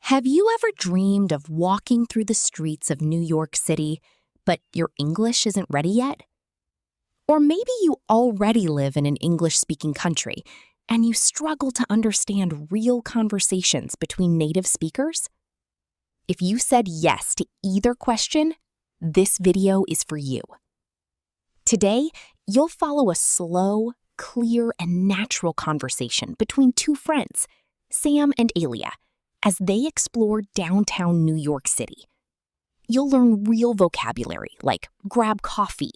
Have you ever dreamed of walking through the streets of New York City, but your English isn't ready yet? Or maybe you already live in an English-speaking country and you struggle to understand real conversations between native speakers? If you said yes to either question, this video is for you. Today, you'll follow a slow, clear, and natural conversation between two friends, Sam and Elia, as they explore downtown New York City. You'll learn real vocabulary like grab coffee,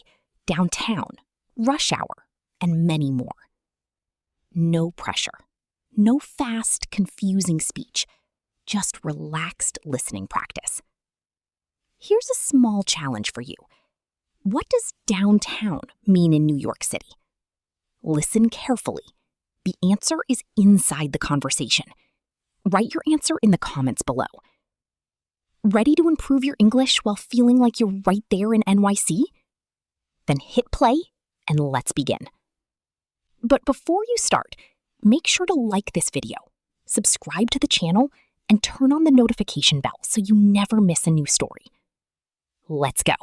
downtown, rush hour, and many more. No pressure, no fast, confusing speech, just relaxed listening practice. Here's a small challenge for you. What does downtown mean in New York City? Listen carefully. The answer is inside the conversation. Write your answer in the comments below. Ready to improve your English while feeling like you're right there in NYC? Then hit play and let's begin. But before you start, make sure to like this video, subscribe to the channel, and turn on the notification bell so you never miss a new story. Let's go.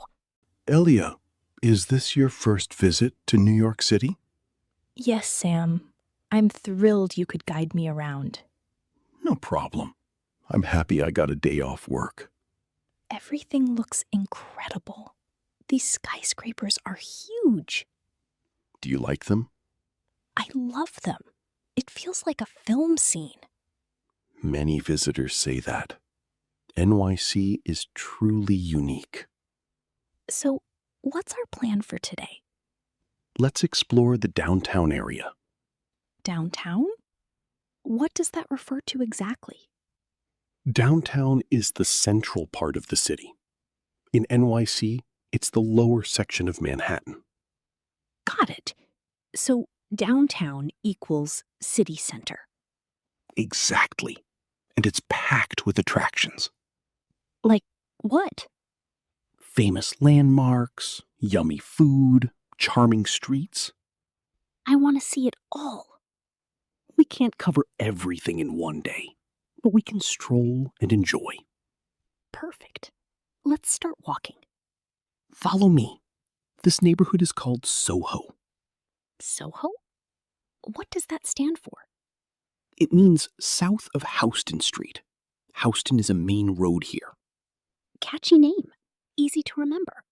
Elia, is this your first visit to New York City? Yes, Sam. I'm thrilled you could guide me around. No problem. I'm happy I got a day off work. Everything looks incredible. These skyscrapers are huge. Do you like them? I love them. It feels like a film scene. Many visitors say that. NYC is truly unique. So, what's our plan for today? Let's explore the downtown area. Downtown? What does that refer to exactly? Downtown is the central part of the city. In NYC, it's the lower section of Manhattan. Got it. So, downtown equals city center. Exactly. And it's packed with attractions. Like what? Famous landmarks, yummy food, charming streets. I want to see it all. We can't cover everything in one day, but we can stroll and enjoy. Perfect. Let's start walking. Follow me. This neighborhood is called Soho. Soho? What does that stand for? It means south of Houston Street. Houston is a main road here. Catchy name. Easy to remember.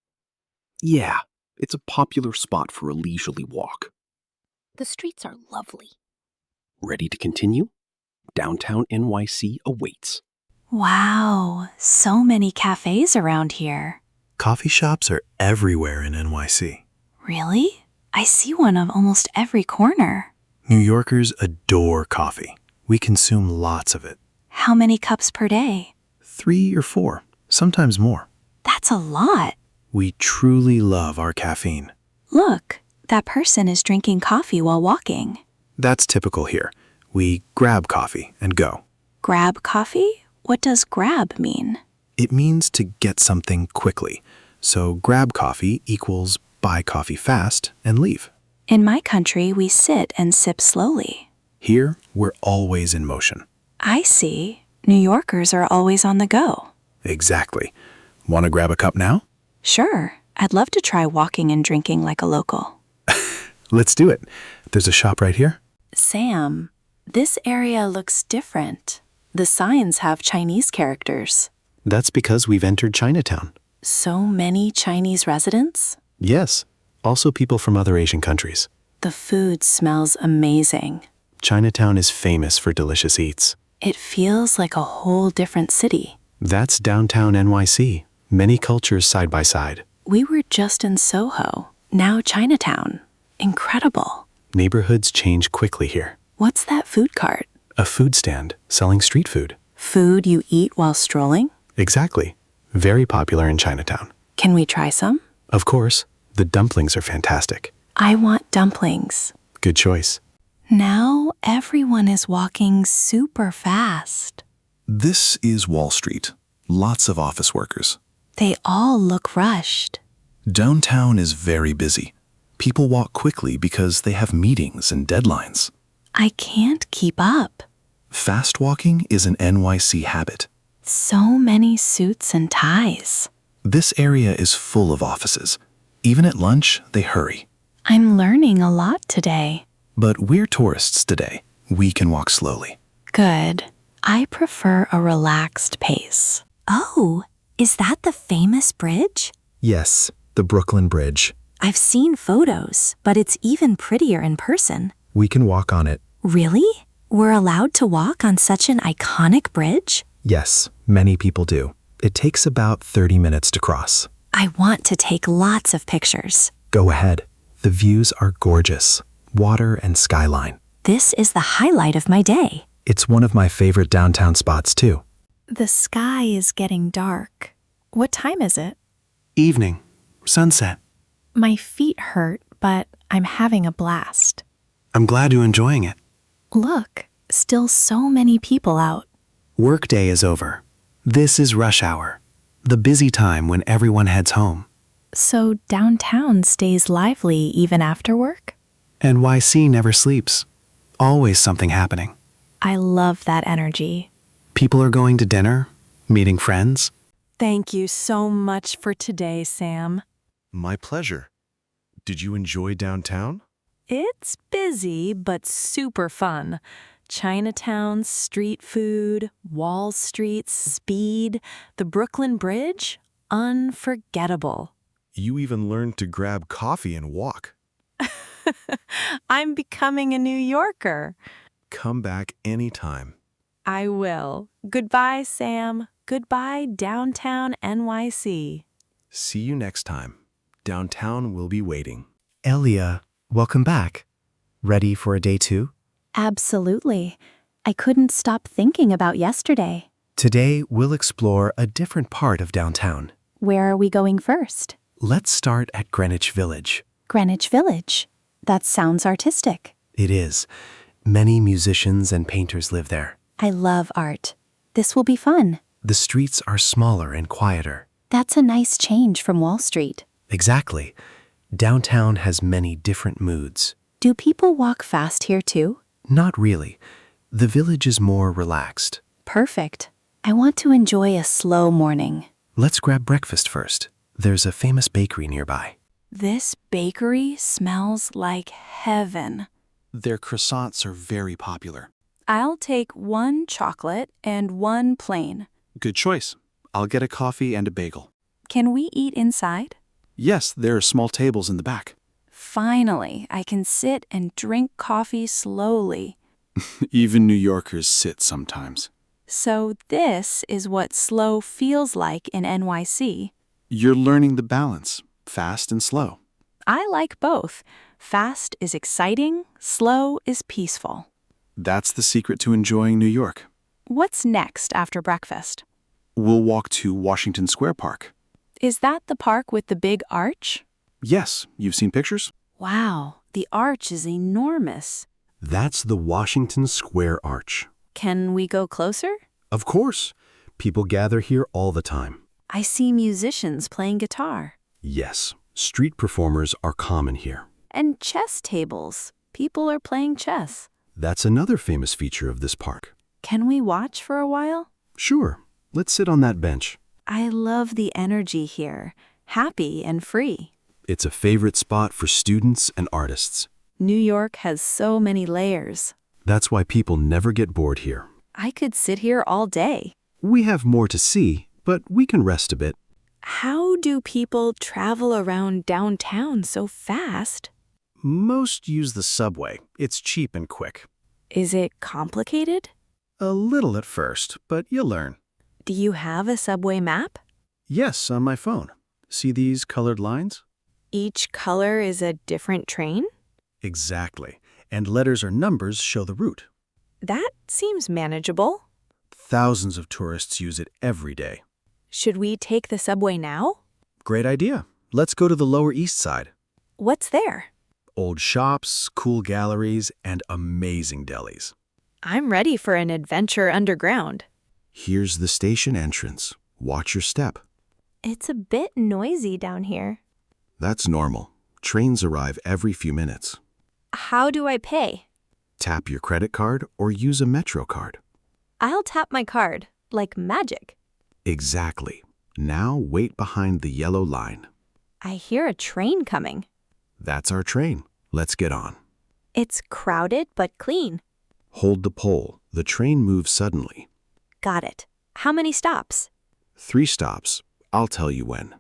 Yeah, it's a popular spot for a leisurely walk. The streets are lovely. Ready to continue? Downtown NYC awaits. Wow, so many cafes around here. Coffee shops are everywhere in NYC. Really? I see one of almost every corner. New Yorkers adore coffee. We consume lots of it. How many cups per day? 3 or 4, sometimes more. That's a lot. We truly love our caffeine. Look, that person is drinking coffee while walking. That's typical here. We grab coffee and go. Grab coffee? What does grab mean? It means to get something quickly. So grab coffee equals buy coffee fast and leave. In my country, we sit and sip slowly. Here, we're always in motion. I see. New Yorkers are always on the go. Exactly. Want to grab a cup now? Sure. I'd love to try walking and drinking like a local. Let's do it. There's a shop right here. Sam, this area looks different. The signs have Chinese characters. That's because we've entered Chinatown. So many Chinese residents? Yes. Also people from other Asian countries. The food smells amazing. Chinatown is famous for delicious eats. It feels like a whole different city. That's downtown NYC. Many cultures side by side. We were just in Soho, now Chinatown. Incredible. Neighborhoods change quickly here. What's that food cart? A food stand selling street food. Food you eat while strolling? Exactly. Very popular in Chinatown. Can we try some? Of course. The dumplings are fantastic. I want dumplings. Good choice. Now everyone is walking super fast. This is Wall Street. Lots of office workers. They all look rushed. Downtown is very busy. People walk quickly because they have meetings and deadlines. I can't keep up. Fast walking is an NYC habit. So many suits and ties. This area is full of offices. Even at lunch, they hurry. I'm learning a lot today. But we're tourists today. We can walk slowly. Good. I prefer a relaxed pace. Oh, is that the famous bridge? Yes, the Brooklyn Bridge. I've seen photos, but it's even prettier in person. We can walk on it. Really? We're allowed to walk on such an iconic bridge? Yes, many people do. It takes about 30 minutes to cross. I want to take lots of pictures. Go ahead. The views are gorgeous. Water and skyline. This is the highlight of my day. It's one of my favorite downtown spots, too. The sky is getting dark. What time is it? Evening. Sunset. My feet hurt, but I'm having a blast. I'm glad you're enjoying it. Look, still so many people out. Workday is over. This is rush hour. The busy time when everyone heads home. So downtown stays lively even after work? NYC never sleeps. Always something happening. I love that energy. People are going to dinner, meeting friends. Thank you so much for today, Sam. My pleasure. Did you enjoy downtown? It's busy, but super fun. Chinatown, street food, Wall Street, speed, the Brooklyn Bridge, unforgettable. You even learned to grab coffee and walk. I'm becoming a New Yorker. Come back anytime. I will. Goodbye, Sam. Goodbye, downtown NYC. See you next time. Downtown will be waiting. Elia, welcome back. Ready for a day 2? Absolutely. I couldn't stop thinking about yesterday. Today, we'll explore a different part of downtown. Where are we going first? Let's start at Greenwich Village. Greenwich Village. That sounds artistic. It is. Many musicians and painters live there. I love art. This will be fun. The streets are smaller and quieter. That's a nice change from Wall Street. Exactly. Downtown has many different moods. Do people walk fast here too? Not really. The village is more relaxed. Perfect. I want to enjoy a slow morning. Let's grab breakfast first. There's a famous bakery nearby. This bakery smells like heaven. Their croissants are very popular. I'll take 1 chocolate and 1 plain. Good choice. I'll get a coffee and a bagel. Can we eat inside? Yes, there are small tables in the back. Finally, I can sit and drink coffee slowly. Even New Yorkers sit sometimes. So this is what slow feels like in NYC. You're learning the balance, fast and slow. I like both. Fast is exciting, slow is peaceful. That's the secret to enjoying New York. What's next after breakfast? We'll walk to Washington Square Park. Is that the park with the big arch? Yes, you've seen pictures? Wow, the arch is enormous. That's the Washington Square Arch. Can we go closer? Of course. People gather here all the time. I see musicians playing guitar. Yes, street performers are common here. And chess tables. People are playing chess. That's another famous feature of this park. Can we watch for a while? Sure, let's sit on that bench. I love the energy here. Happy and free. It's a favorite spot for students and artists. New York has so many layers. That's why people never get bored here. I could sit here all day. We have more to see, but we can rest a bit. How do people travel around downtown so fast? Most use the subway. It's cheap and quick. Is it complicated? A little at first, but you'll learn. Do you have a subway map? Yes, on my phone. See these colored lines? Each color is a different train? Exactly. And letters or numbers show the route. That seems manageable. Thousands of tourists use it every day. Should we take the subway now? Great idea. Let's go to the Lower East Side. What's there? Old shops, cool galleries, and amazing delis. I'm ready for an adventure underground. Here's the station entrance. Watch your step. It's a bit noisy down here. That's normal. Trains arrive every few minutes. How do I pay? Tap your credit card or use a Metro card. I'll tap my card. like magic. Exactly. Now wait behind the yellow line. I hear a train coming. That's our train. Let's get on. It's crowded but clean. Hold the pole. The train moves suddenly. Got it. How many stops? 3 stops. I'll tell you when.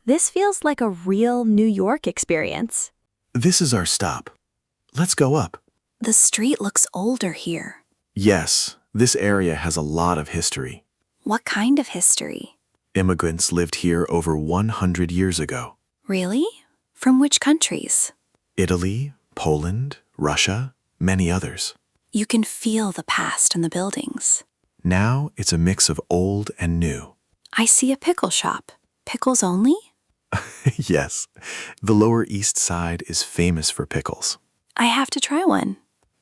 This feels like a real New York experience. This is our stop. Let's go up. The street looks older here. Yes, this area has a lot of history. What kind of history? Immigrants lived here over 100 years ago. Really? From which countries? Italy, Poland, Russia, many others. You can feel the past in the buildings. Now it's a mix of old and new. I see a pickle shop. Pickles only? Yes, the Lower East Side is famous for pickles. I have to try one.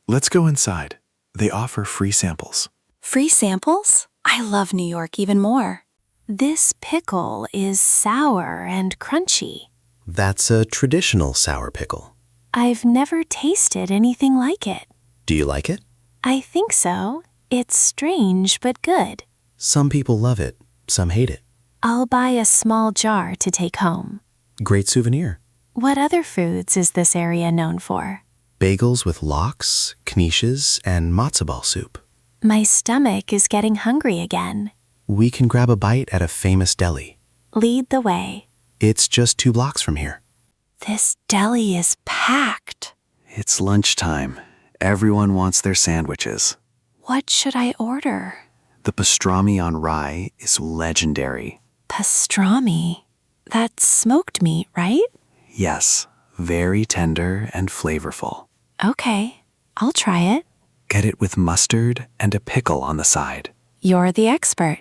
Let's go inside. They offer free samples. Free samples? I love New York even more. This pickle is sour and crunchy. That's a traditional sour pickle. I've never tasted anything like it. Do you like it? I think so. It's strange but good. Some people love it, some hate it. I'll buy a small jar to take home. Great souvenir. What other foods is this area known for? Bagels with lox, knishes, and matzo ball soup. My stomach is getting hungry again. We can grab a bite at a famous deli. Lead the way. It's just 2 blocks from here. This deli is packed. It's lunchtime. Everyone wants their sandwiches. What should I order? The pastrami on rye is legendary. Pastrami? That's smoked meat, right? Yes, very tender and flavorful. Okay, I'll try it. Get it with mustard and a pickle on the side. You're the expert.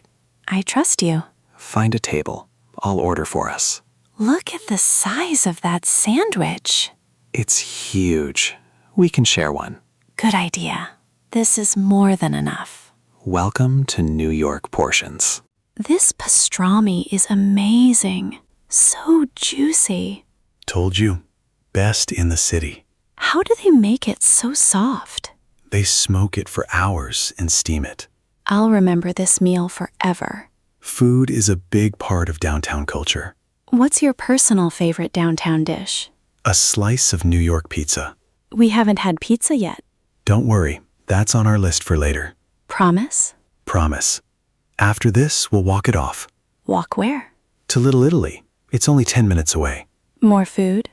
I trust you. Find a table. I'll order for us. Look at the size of that sandwich. It's huge. We can share one. Good idea. This is more than enough. Welcome to New York portions. This pastrami is amazing. So juicy. Told you. Best in the city. How do they make it so soft? They smoke it for hours and steam it. I'll remember this meal forever. Food is a big part of downtown culture. What's your personal favorite downtown dish? A slice of New York pizza. We haven't had pizza yet. Don't worry, that's on our list for later. Promise? Promise. After this, we'll walk it off. Walk where? To Little Italy. It's only 10 minutes away. More food?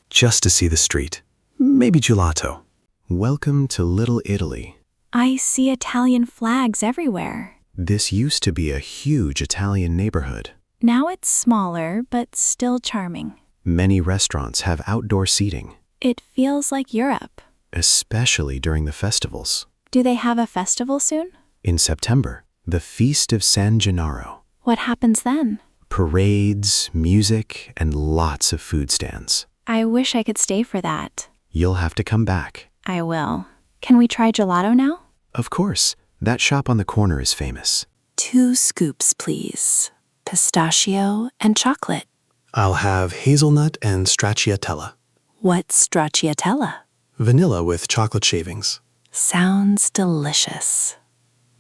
Just to see the street. Maybe gelato. Welcome to Little Italy. I see Italian flags everywhere. This used to be a huge Italian neighborhood. Now it's smaller, but still charming. Many restaurants have outdoor seating, It feels like Europe. especially during the festivals. Do they have a festival soon? In September, the Feast of San Gennaro. What happens then? Parades, music, and lots of food stands. I wish I could stay for that. You'll have to come back. I will. Can we try gelato now? Of course, that shop on the corner is famous. 2 scoops, please. Pistachio and chocolate. I'll have hazelnut and stracciatella. What's stracciatella? Vanilla with chocolate shavings. Sounds delicious.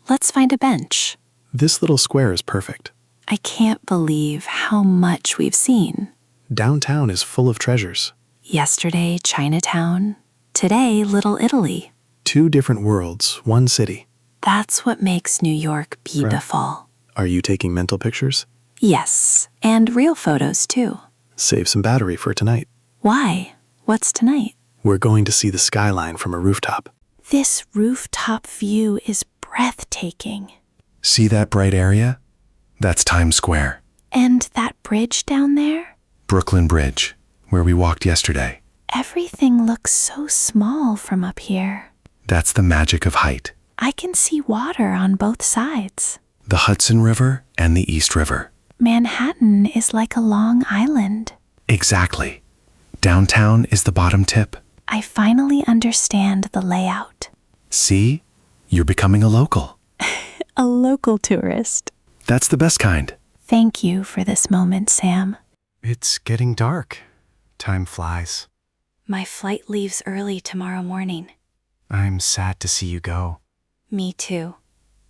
Let's find a bench. This little square is perfect. I can't believe how much we've seen. Downtown is full of treasures. Yesterday, Chinatown. Today, Little Italy. 2 different worlds, 1 city. That's what makes New York beautiful. Are you taking mental pictures? Yes, and real photos too. Save some battery for tonight. Why? What's tonight? We're going to see the skyline from a rooftop. This rooftop view is breathtaking. See that bright area? That's Times Square. And that bridge down there? Brooklyn Bridge, where we walked yesterday. Everything looks so small from up here. That's the magic of height. I can see water on both sides. The Hudson River and the East River. Manhattan is like a long island. Exactly. Downtown is the bottom tip. I finally understand the layout. See? You're becoming a local. A local tourist. That's the best kind. Thank you for this moment, Sam. It's getting dark. Time flies. My flight leaves early tomorrow morning. I'm sad to see you go. Me too.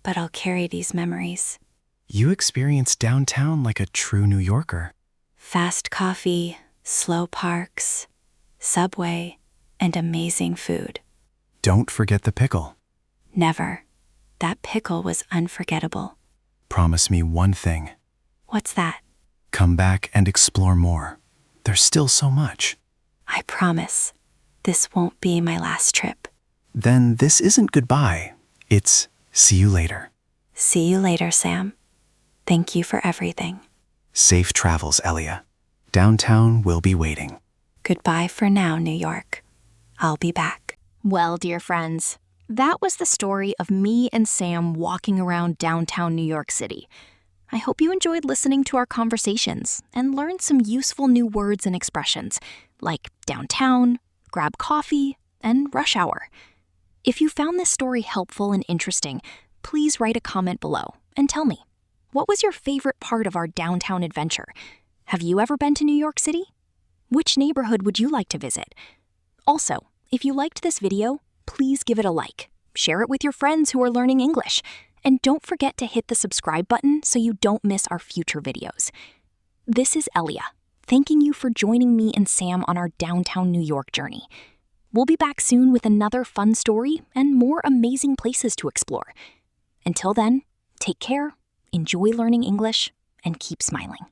but I'll carry these memories. You experienced downtown like a true New Yorker. Fast coffee, slow parks, subway, and amazing food. Don't forget the pickle. Never. That pickle was unforgettable. Promise me one thing. What's that? Come back and explore more. There's still so much. I promise. This won't be my last trip. Then this isn't goodbye. It's see you later. See you later, Sam. Thank you for everything. Safe travels, Elia. Downtown will be waiting. Goodbye for now, New York. I'll be back. Well, dear friends, that was the story of me and Sam walking around downtown New York City. I hope you enjoyed listening to our conversations and learned some useful new words and expressions, like downtown, grab coffee, and rush hour. If you found this story helpful and interesting, please write a comment below and tell me, what was your favorite part of our downtown adventure? Have you ever been to New York City? Which neighborhood would you like to visit? Also, if you liked this video, please give it a like, share it with your friends who are learning English, and don't forget to hit the subscribe button so you don't miss our future videos. This is Elia, thanking you for joining me and Sam on our downtown New York journey. We'll be back soon with another fun story and more amazing places to explore. Until then, take care, enjoy learning English, and keep smiling.